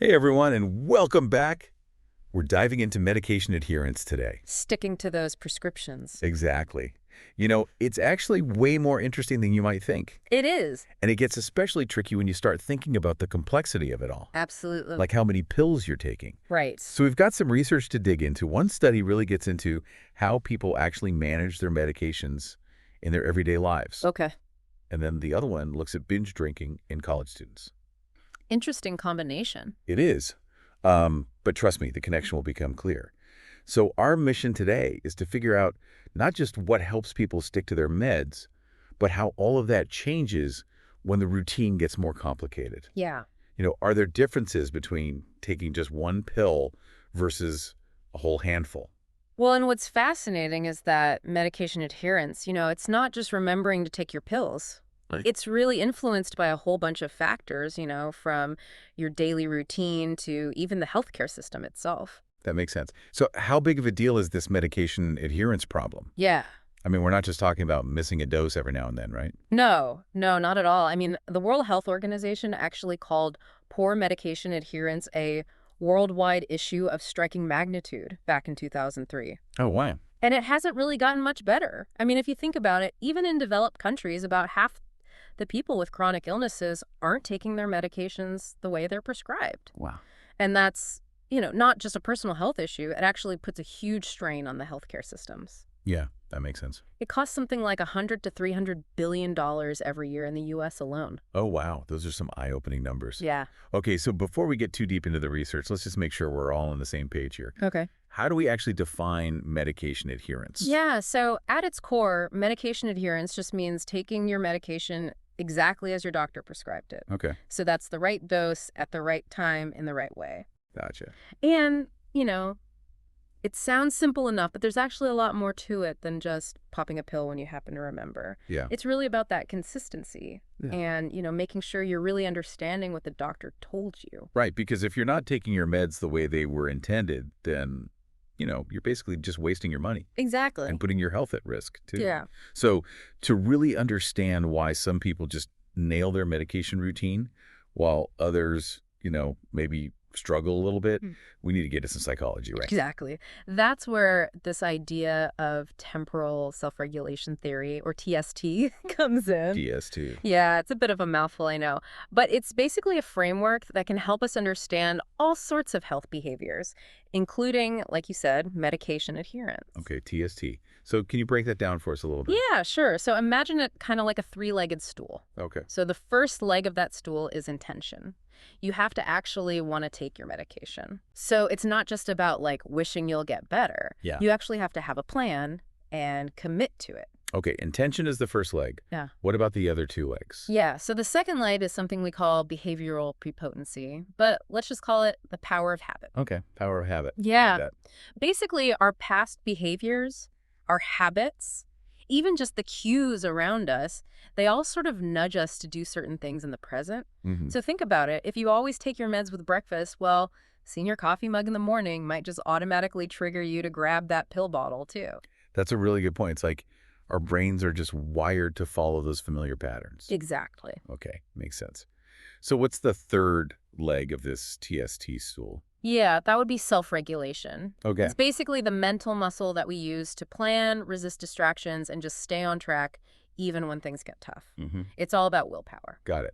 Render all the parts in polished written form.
Hey everyone, and welcome back. We're diving into medication adherence today. Sticking to those prescriptions. Exactly. It's actually way more interesting than you might think. It is. And it gets especially tricky when you start thinking about the complexity of it all, Absolutely. like how many pills you're taking. Right. So we've got some research to dig into. One study really gets into how people actually manage their medications in their everyday lives. Okay. And then the other one looks at binge drinking in college students. Interesting combination. It is. But trust me, the connection will become clear. So our mission today is to figure out not just what helps people stick to their meds, but how all of that changes when the routine gets more complicated. Yeah. Are there differences between taking just one pill versus a whole handful? Well, and what's fascinating is that medication adherence, it's not just remembering to take your pills. Right. It's really influenced by a whole bunch of factors, from your daily routine to even the healthcare system itself. That makes sense. So how big of a deal is this medication adherence problem? Yeah. I mean, we're not just talking about missing a dose every now and then, right? No, not at all. I mean, the World Health Organization actually called poor medication adherence a worldwide issue of striking magnitude back in 2003. Oh, wow. And it hasn't really gotten much better. I mean, if you think about it, even in developed countries, about half the people with chronic illnesses aren't taking their medications the way they're prescribed. Wow. And that's, not just a personal health issue. It actually puts a huge strain on the healthcare systems. Yeah, that makes sense. It costs something like $100 to $300 billion every year in the U.S. alone. Oh, wow. Those are some eye-opening numbers. Yeah. Okay, so before we get too deep into the research, let's just make sure we're all on the same page here. Okay. How do we actually define medication adherence? Yeah, so at its core, medication adherence just means taking your medication exactly as your doctor prescribed it. Okay, So that's the right dose at the right time in the right way. gotcha. And, it sounds simple enough, but there's actually a lot more to it than just popping a pill when you happen to remember. Yeah. It's really about that consistency Yeah. and, making sure you're really understanding what the doctor told you. Right, because if you're not taking your meds the way they were intended, then, you're basically just wasting your money Exactly. and putting your health at risk, too. Yeah. So to really understand why some people just nail their medication routine while others, maybe struggle a little bit, we need to get into some psychology, right? Exactly. That's where this idea of temporal self-regulation theory, or TST, comes in. DS2. Yeah, it's a bit of a mouthful, I know. But it's basically a framework that can help us understand all sorts of health behaviors, including, like you said, medication adherence. Okay, TST. So can you break that down for us a little bit? Yeah, sure. So imagine it kind of like a three-legged stool. Okay. So the first leg of that stool is intention. You have to actually want to take your medication. So it's not just about wishing you'll get better. Yeah. You actually have to have a plan and commit to it. Okay, intention is the first leg. Yeah. What about the other two legs? Yeah, so the second leg is something we call behavioral prepotency, but let's just call it the power of habit. Okay, power of habit. Yeah. That. Basically, our past behaviors, our habits, even just the cues around us, they all sort of nudge us to do certain things in the present. Mhm. So think about it. If you always take your meds with breakfast, well, seeing your coffee mug in the morning might just automatically trigger you to grab that pill bottle, too. That's a really good point. It's like our brains are just wired to follow those familiar patterns. Exactly. Okay, makes sense. So what's the third leg of this TST stool? Yeah, that would be self-regulation. Okay. It's basically the mental muscle that we use to plan, resist distractions, and just stay on track even when things get tough. Mm-hmm. It's all about willpower. Got it.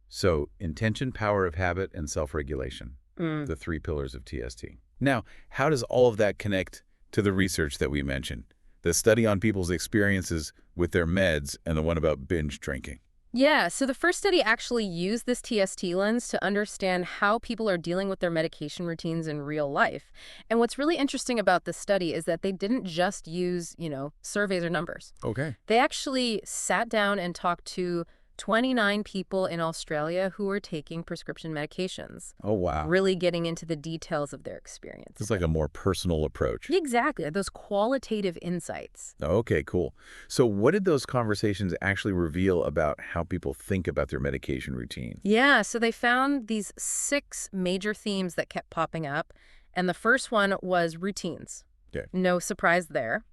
So intention, power of habit, and self-regulation, the three pillars of TST. Now, how does all of that connect to the research that we mentioned? The study on people's experiences with their meds and the one about binge drinking. Yeah, so the first study actually used this TST lens to understand how people are dealing with their medication routines in real life. And what's really interesting about this study is that they didn't just use, surveys or numbers. Okay. They actually sat down and talked to 29 people in Australia who were taking prescription medications, Oh, wow. really getting into the details of their experience. It's like a more personal approach. Exactly, those qualitative insights. Okay, cool. So what did those conversations actually reveal about how people think about their medication routine? Yeah, so they found these 6 major themes that kept popping up, and the first one was routines. Okay. No surprise there.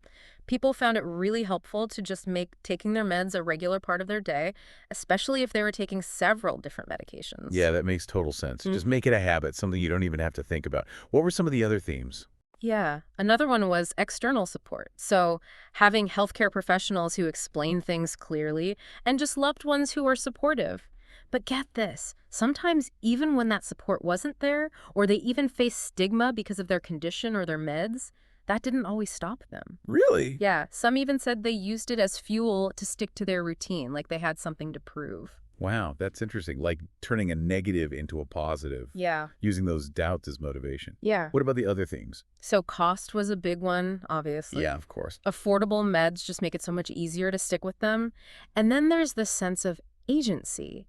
People found it really helpful to just make taking their meds a regular part of their day, especially if they were taking several different medications. Yeah, that makes total sense. Mm. Just make it a habit, something you don't even have to think about. What were some of the other themes? Yeah. Another one was external support. So having healthcare professionals who explain things clearly and just loved ones who were supportive. But get this, sometimes even when that support wasn't there, or they even faced stigma because of their condition or their meds, that didn't always stop them. Really? Yeah, some even said they used it as fuel to stick to their routine, like they had something to prove. Wow, that's interesting. Like turning a negative into a positive, Yeah. using those doubts as motivation. Yeah. What about the other themes? So cost was a big one, obviously. Yeah, of course. Affordable meds just make it so much easier to stick with them. And then there's this sense of agency.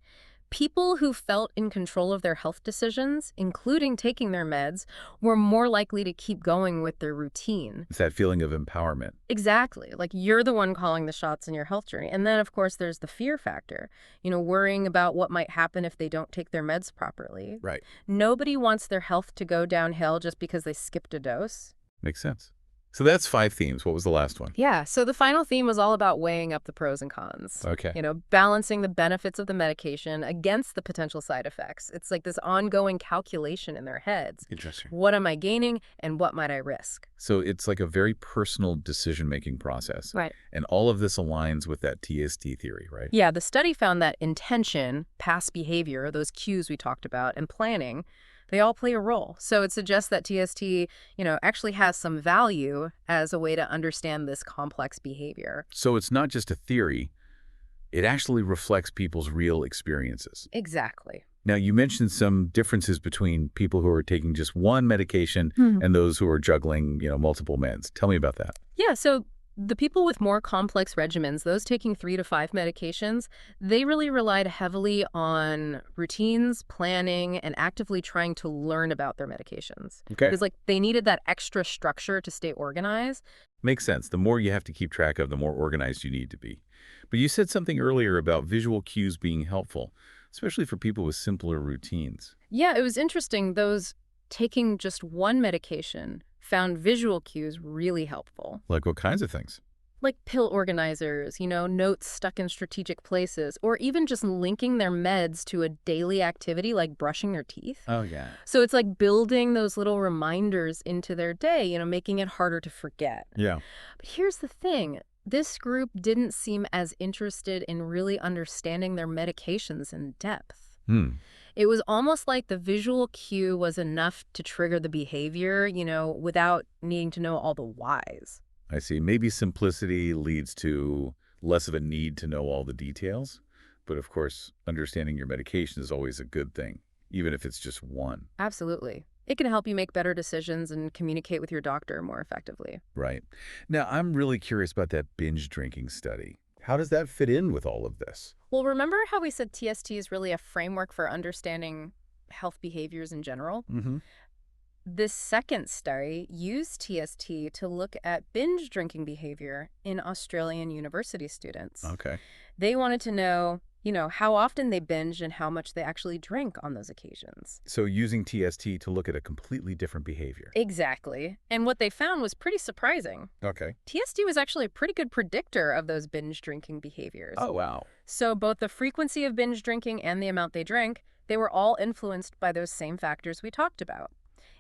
People who felt in control of their health decisions, including taking their meds, were more likely to keep going with their routine. It's that feeling of empowerment. Exactly. Like you're the one calling the shots in your health journey. And then, of course, there's the fear factor, worrying about what might happen if they don't take their meds properly. Right. Nobody wants their health to go downhill just because they skipped a dose. Makes sense. So that's 5 themes. What was the last one? Yeah, so the final theme was all about weighing up the pros and cons. Okay. Balancing the benefits of the medication against the potential side effects. It's like this ongoing calculation in their heads. Interesting. What am I gaining and what might I risk? So it's like a very personal decision-making process. Right. And all of this aligns with that TST theory, right? Yeah, the study found that intention, past behavior, those cues we talked about, and planning, they all play a role. So it suggests that TST, actually has some value as a way to understand this complex behavior. So it's not just a theory. It actually reflects people's real experiences. Exactly. Now, you mentioned some differences between people who are taking just one medication and those who are juggling, multiple meds. Tell me about that. Yeah, so the people with more complex regimens, those taking 3 to 5 medications, they really relied heavily on routines, planning, and actively trying to learn about their medications. Okay. Because they needed that extra structure to stay organized. Makes sense. The more you have to keep track of, the more organized you need to be. But you said something earlier about visual cues being helpful, especially for people with simpler routines. Yeah, it was interesting. Those taking just one medication found visual cues really helpful. Like what kinds of things? Like pill organizers, notes stuck in strategic places, or even just linking their meds to a daily activity like brushing their teeth. Oh, yeah. So it's like building those little reminders into their day, making it harder to forget. Yeah. But here's the thing. This group didn't seem as interested in really understanding their medications in depth. It was almost like the visual cue was enough to trigger the behavior, without needing to know all the whys. I see. Maybe simplicity leads to less of a need to know all the details. But of course, understanding your medication is always a good thing, even if it's just one. Absolutely. It can help you make better decisions and communicate with your doctor more effectively. Right. Now, I'm really curious about that binge drinking study. How does that fit in with all of this? Well, remember how we said TST is really a framework for understanding health behaviors in general? This second study used TST to look at binge drinking behavior in Australian university students. Okay. They wanted to know, how often they binge and how much they actually drink on those occasions. So using TST to look at a completely different behavior. Exactly. And what they found was pretty surprising. Okay. TST was actually a pretty good predictor of those binge drinking behaviors. Oh, wow. So both the frequency of binge drinking and the amount they drank, they were all influenced by those same factors we talked about.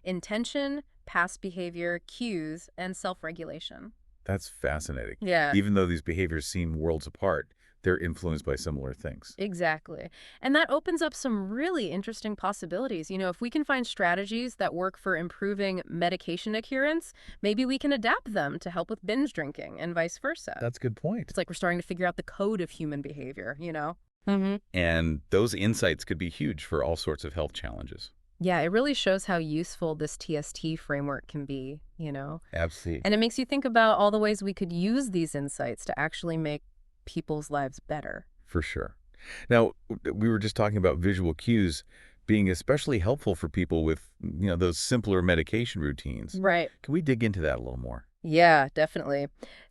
Intention, past behavior, cues, and self-regulation. That's fascinating. Yeah. Even though these behaviors seem worlds apart, they're influenced by similar things. Exactly. And that opens up some really interesting possibilities. If we can find strategies that work for improving medication adherence, maybe we can adapt them to help with binge drinking and vice versa. That's a good point. It's like we're starting to figure out the code of human behavior, And those insights could be huge for all sorts of health challenges. Yeah, it really shows how useful this TST framework can be, Absolutely. And it makes you think about all the ways we could use these insights to actually make people's lives better. For sure. Now, we were just talking about visual cues being especially helpful for people with, those simpler medication routines. Right. Can we dig into that a little more? Yeah, definitely.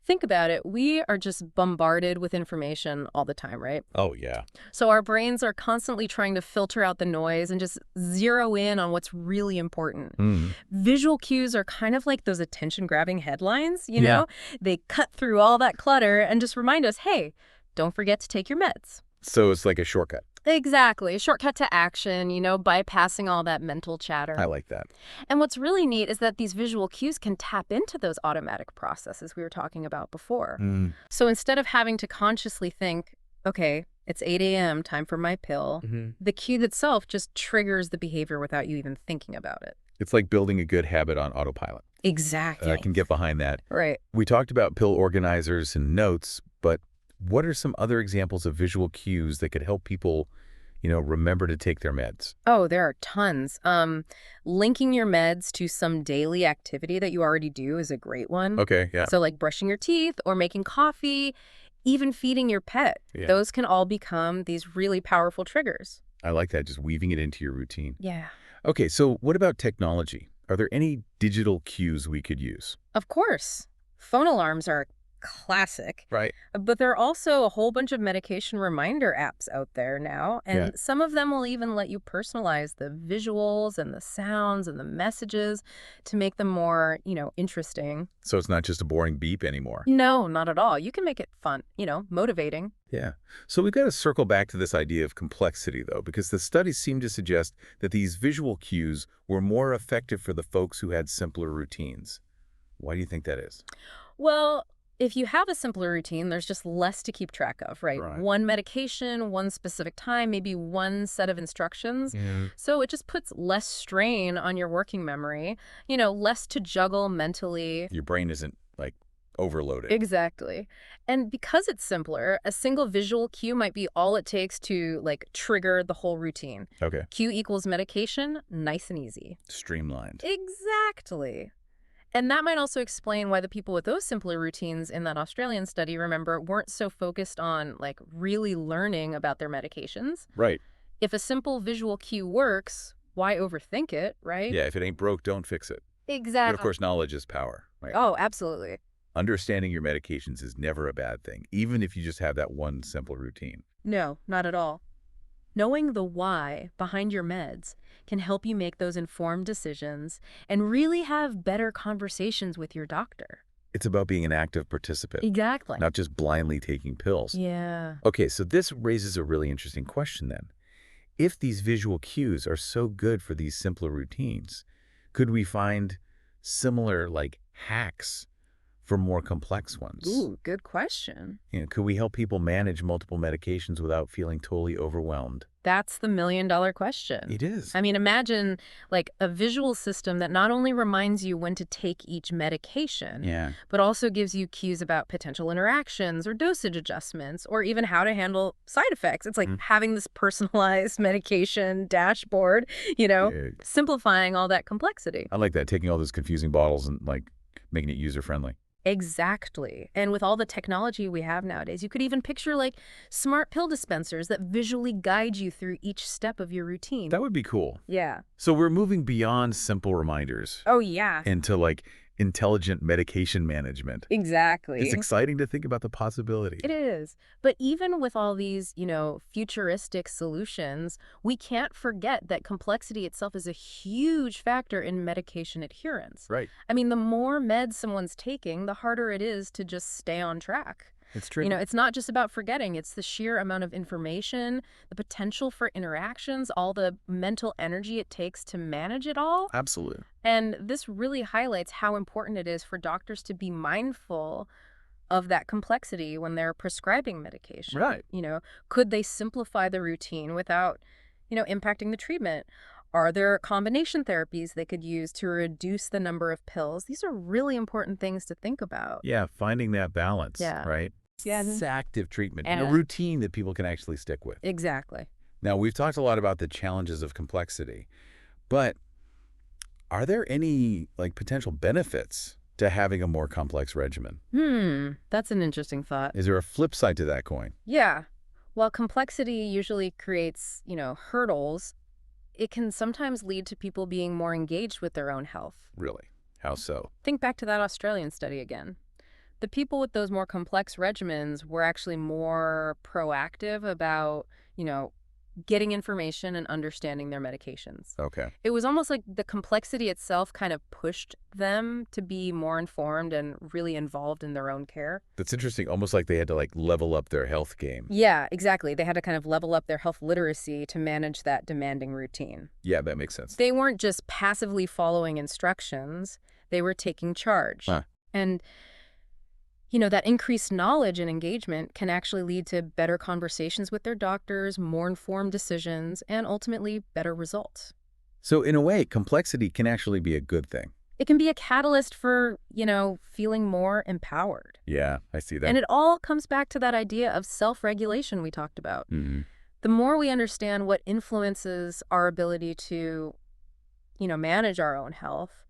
Think about it. We are just bombarded with information all the time, right? Oh, yeah. So our brains are constantly trying to filter out the noise and just zero in on what's really important. Mm. Visual cues are kind of like those attention-grabbing headlines, you Yeah. know? They cut through all that clutter and just remind us, hey, don't forget to take your meds. So it's like a shortcut. Exactly. A shortcut to action, bypassing all that mental chatter. I like that. And what's really neat is that these visual cues can tap into those automatic processes we were talking about before. Mm. So instead of having to consciously think, okay, it's 8 a.m., time for my pill, the cue itself just triggers the behavior without you even thinking about it. It's like building a good habit on autopilot. Exactly. I can get behind that. Right. We talked about pill organizers and notes, but what are some other examples of visual cues that could help people, remember to take their meds? Oh, there are tons. Linking your meds to some daily activity that you already do is a great one. Okay, yeah. So like brushing your teeth or making coffee, even feeding your pet. Yeah. Those can all become these really powerful triggers. I like that, just weaving it into your routine. Yeah. Okay, so what about technology? Are there any digital cues we could use? Of course. Phone alarms are classic, Right. but there are also a whole bunch of medication reminder apps out there now, and Yeah. some of them will even let you personalize the visuals and the sounds and the messages to make them more, interesting. So it's not just a boring beep anymore. No, not at all. You can make it fun, motivating. Yeah. So we've got to circle back to this idea of complexity, though, because the studies seem to suggest that these visual cues were more effective for the folks who had simpler routines. Why do you think that is? Well, if you have a simpler routine, there's just less to keep track of, right? Right. One medication, one specific time, maybe one set of instructions. Yeah. So it just puts less strain on your working memory, less to juggle mentally. Your brain isn't, like, overloaded. Exactly. And because it's simpler, a single visual cue might be all it takes to, trigger the whole routine. Okay. Cue equals medication, nice and easy. Streamlined. Exactly. And that might also explain why the people with those simpler routines in that Australian study, remember, weren't so focused on, really learning about their medications. Right. If a simple visual cue works, why overthink it, right? Yeah, if it ain't broke, don't fix it. Exactly. But of course, knowledge is power, right? Oh, absolutely. Understanding your medications is never a bad thing, even if you just have that one simple routine. No, not at all. Knowing the why behind your meds can help you make those informed decisions and really have better conversations with your doctor. It's about being an active participant, Exactly. not just blindly taking pills. Yeah. Okay, so this raises a really interesting question then. If these visual cues are so good for these simpler routines, could we find similar, hacks for more complex ones? Ooh, good question. Could we help people manage multiple medications without feeling totally overwhelmed? That's the million-dollar question. It is. I mean, imagine a visual system that not only reminds you when to take each medication, Yeah. but also gives you cues about potential interactions or dosage adjustments or even how to handle side effects. It's like having this personalized medication dashboard, Yeah. simplifying all that complexity. I like that, taking all those confusing bottles and, making it user-friendly. Exactly. And with all the technology we have nowadays, you could even picture smart pill dispensers that visually guide you through each step of your routine. That would be cool. Yeah. So we're moving beyond simple reminders Oh, yeah. into, intelligent medication management. Exactly. It's exciting to think about the possibilities. It is. But even with all these, futuristic solutions, we can't forget that complexity itself is a huge factor in medication adherence. Right. I mean, the more meds someone's taking, the harder it is to just stay on track. It's true. It's not just about forgetting. It's the sheer amount of information, the potential for interactions, all the mental energy it takes to manage it all. Absolutely. And this really highlights how important it is for doctors to be mindful of that complexity when they're prescribing medication. Right. Could they simplify the routine without, impacting the treatment? Are there combination therapies they could use to reduce the number of pills? These are really important things to think about. Yeah, finding that balance, Yeah. right? Yeah. It's active treatment, And a routine that people can actually stick with. Exactly. Now, we've talked a lot about the challenges of complexity, but are there any, potential benefits to having a more complex regimen? That's an interesting thought. Is there a flip side to that coin? Yeah. While complexity usually creates, hurdles, it can sometimes lead to people being more engaged with their own health. Really? How so? Think back to that Australian study again. The people with those more complex regimens were actually more proactive about, you know, getting information and understanding their medications. Okay. It was almost like the complexity itself kind of pushed them to be more informed and really involved in their own care. That's interesting. Almost like they had to like level up their health game. Yeah, exactly. They had to kind of level up their health literacy to manage that demanding routine. Yeah, that makes sense. They weren't just passively following instructions, they were taking charge. Huh. And that increased knowledge and engagement can actually lead to better conversations with their doctors, more informed decisions, and ultimately better results. So in a way, complexity can actually be a good thing. It can be a catalyst for, feeling more empowered. Yeah, I see that. And it all comes back to that idea of self-regulation we talked about. Mm-hmm. The more we understand what influences our ability to, manage our own health,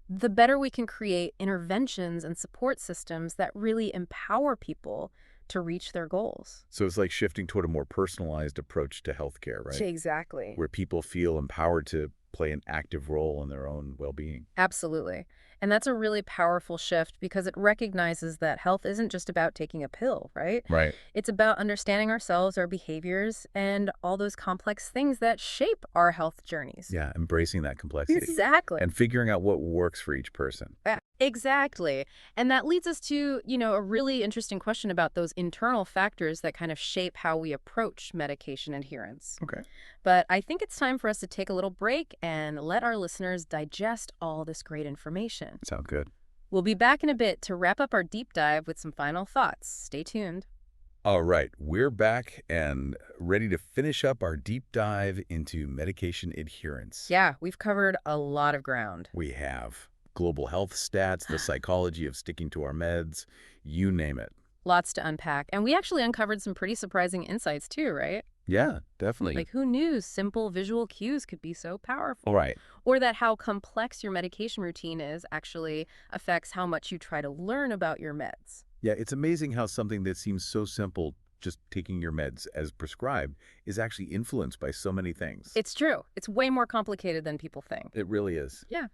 the better we can create interventions and support systems that really empower people to reach their goals. So it's like shifting toward a more personalized approach to healthcare, right? Exactly. Where people feel empowered to play an active role in their own well-being. Absolutely. And that's a really powerful shift because it recognizes that health isn't just about taking a pill, right? Right. It's about understanding ourselves, our behaviors, and all those complex things that shape our health journeys. Yeah, embracing that complexity. Exactly. And figuring out what works for each person. Exactly. And that leads us to, a really interesting question about those internal factors that kind of shape how we approach medication adherence. Okay. But I think it's time for us to take a little break and let our listeners digest all this great information. Sound good. We'll be back in a bit to wrap up our deep dive with some final thoughts. Stay tuned. All right, we're back and ready to finish up our deep dive into medication adherence. Yeah, we've covered a lot of ground. We have global health stats, the psychology of sticking to our meds, you name it. Lots to unpack. And we actually uncovered some pretty surprising insights too, right? Yeah, definitely. Like who knew simple visual cues could be so powerful? Right. Or that how complex your medication routine is actually affects how much you try to learn about your meds. Yeah, it's amazing how something that seems so simple, just taking your meds as prescribed, is actually influenced by so many things. It's true. It's way more complicated than people think. It really is. Yeah.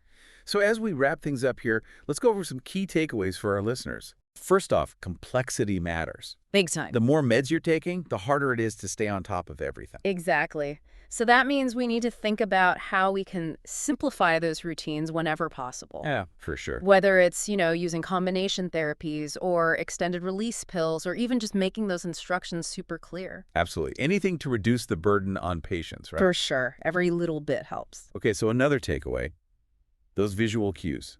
So as we wrap things up here, let's go over some key takeaways for our listeners. First off, complexity matters. Big time. The more meds you're taking, the harder it is to stay on top of everything. Exactly. So that means we need to think about how we can simplify those routines whenever possible. Yeah, for sure. Whether it's, using combination therapies or extended release pills or even just making those instructions super clear. Absolutely. Anything to reduce the burden on patients, right? For sure. Every little bit helps. Okay, so another takeaway, those visual cues.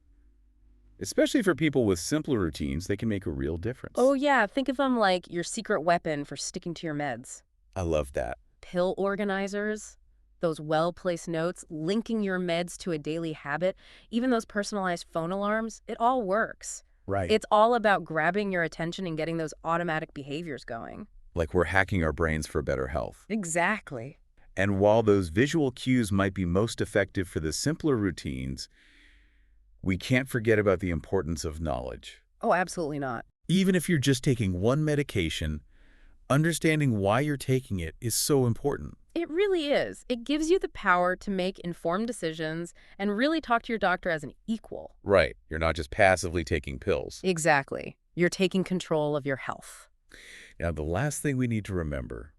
Especially for people with simpler routines, they can make a real difference. Oh, yeah. Think of them like your secret weapon for sticking to your meds. I love that. Pill organizers, those well-placed notes, linking your meds to a daily habit, even those personalized phone alarms, it all works. Right. It's all about grabbing your attention and getting those automatic behaviors going. Like we're hacking our brains for better health. Exactly. And while those visual cues might be most effective for the simpler routines, we can't forget about the importance of knowledge. Oh, absolutely not. Even if you're just taking one medication, understanding why you're taking it is so important. It really is. It gives you the power to make informed decisions and really talk to your doctor as an equal. Right. You're not just passively taking pills. Exactly. You're taking control of your health. Now, the last thing we need to remember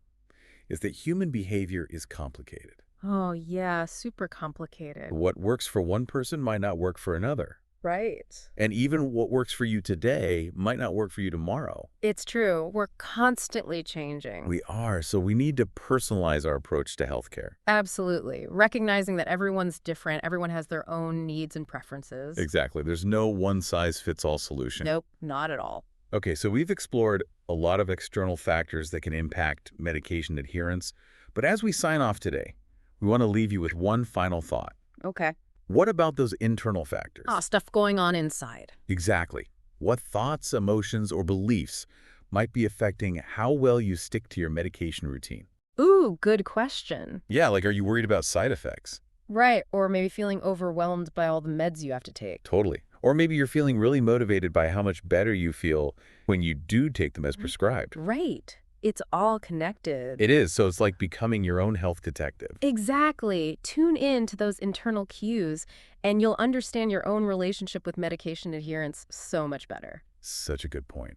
is that human behavior is complicated. Oh, yeah, super complicated. What works for one person might not work for another. Right. And even what works for you today might not work for you tomorrow. It's true. We're constantly changing. We are, so we need to personalize our approach to healthcare. Absolutely. Recognizing that everyone's different, everyone has their own needs and preferences. Exactly. There's no one-size-fits-all solution. Nope, not at all. Okay, so we've explored a lot of external factors that can impact medication adherence. But as we sign off today, we want to leave you with one final thought. Okay. What about those internal factors? Stuff going on inside. Exactly. What thoughts, emotions, or beliefs might be affecting how well you stick to your medication routine? Ooh, good question. Yeah, like are you worried about side effects? Right, or maybe feeling overwhelmed by all the meds you have to take. Totally. Or maybe you're feeling really motivated by how much better you feel when you do take them as prescribed. Right. It's all connected. It is. So it's like becoming your own health detective. Exactly. Tune in to those internal cues, and you'll understand your own relationship with medication adherence so much better. Such a good point.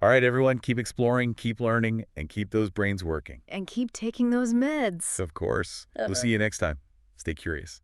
All right, everyone, keep exploring, keep learning, and keep those brains working. And keep taking those meds. Of course. We'll see you next time. Stay curious.